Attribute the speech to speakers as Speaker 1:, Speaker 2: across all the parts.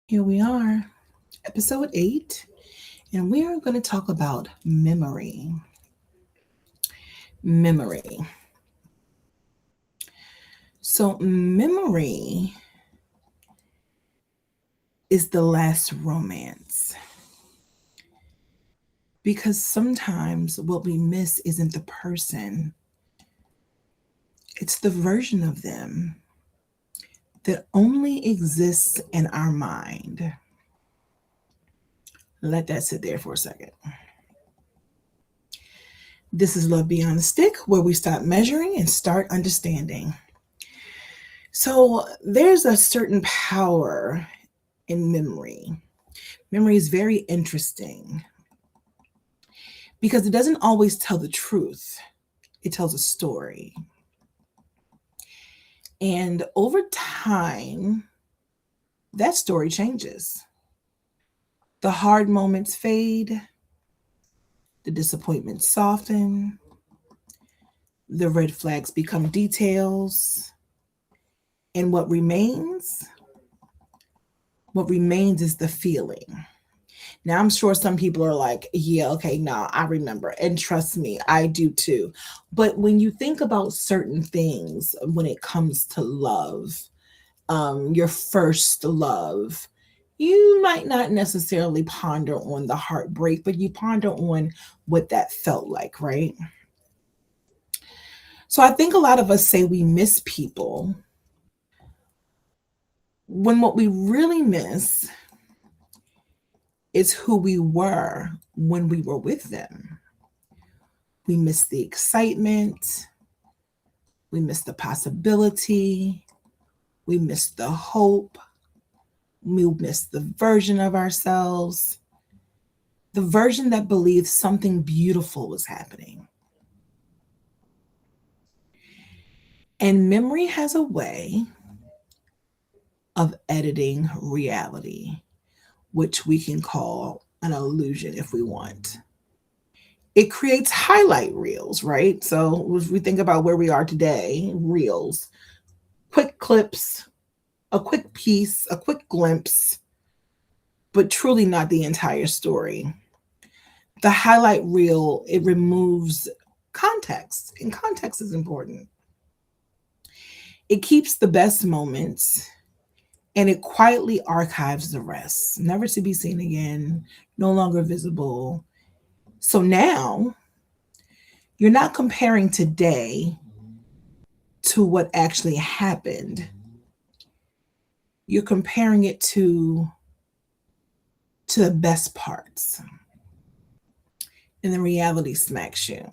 Speaker 1: Here we are, episode 8, and we are going to talk about memory. Memory. So, memory is the last romance because sometimes what we miss isn't the person, it's the version of them that only exists in our mind. Let that sit there for a second. This is Love Beyond the Stick, where we stop measuring and start understanding. So, there's a certain power in memory. Memory is very interesting because it doesn't always tell the truth, it tells a story. And over time, that story changes. The hard moments fade, the disappointments soften, the red flags become details, and what remains is the feeling. Now, I'm sure some people are like, yeah, okay, nah, I remember. And trust me, I do too. But when you think about certain things when it comes to love, your first love, you might not necessarily ponder on the heartbreak, but you ponder on what that felt like, right? So I think a lot of us say we miss people when what we really miss is who we were when we were with them. We miss the excitement, we miss the possibility, we miss the hope, we miss the version of ourselves, the version that believed something beautiful was happening. And memory has a way of editing reality, which we can call an illusion if we want. It creates highlight reels, right? So if we think about where we are today, reels, quick clips, a quick piece, a quick glimpse, but truly not the entire story. The highlight reel, it removes context, and context is important. It keeps the best moments and it quietly archives the rest, never to be seen again, no longer visible. So now you're not comparing today to what actually happened. You're comparing it to the best parts. And the reality smacks you.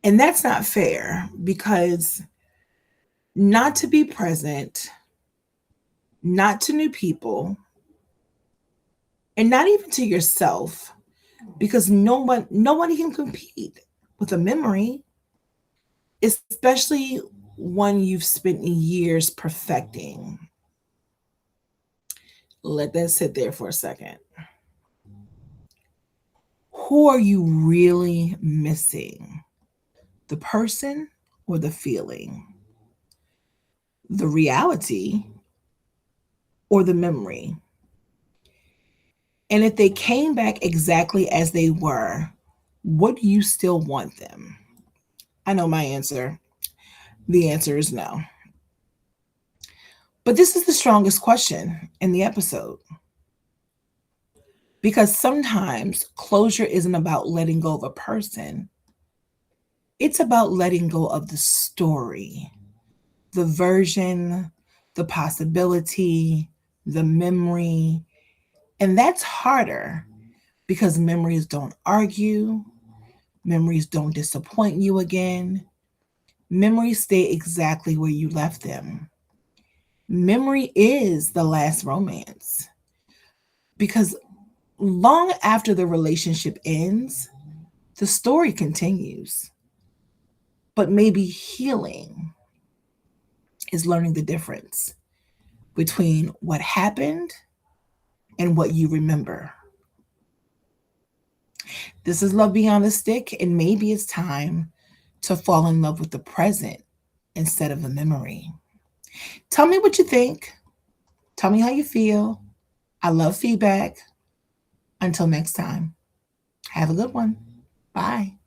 Speaker 1: And that's not fair because not to be present, not to new people, and not even to yourself, because nobody can compete with a memory, especially one you've spent years perfecting. Let that sit there for a second. Who are you really missing? The person or the feeling? The reality or the memory? And if they came back exactly as they were, would you still want them? I know my answer. The answer is no. But this is the strongest question in the episode because sometimes closure isn't about letting go of a person, it's about letting go of the story, the version, the possibility, the memory. And that's harder because memories don't argue, memories don't disappoint you again, memories stay exactly where you left them. Memory is the last romance because long after the relationship ends, the story continues. But maybe healing is learning the difference between what happened and what you remember. This is Love Beyond the Stick, and maybe it's time to fall in love with the present instead of the memory. Tell me what you think. Tell me how you feel. I love feedback. Until next time, have a good one. Bye.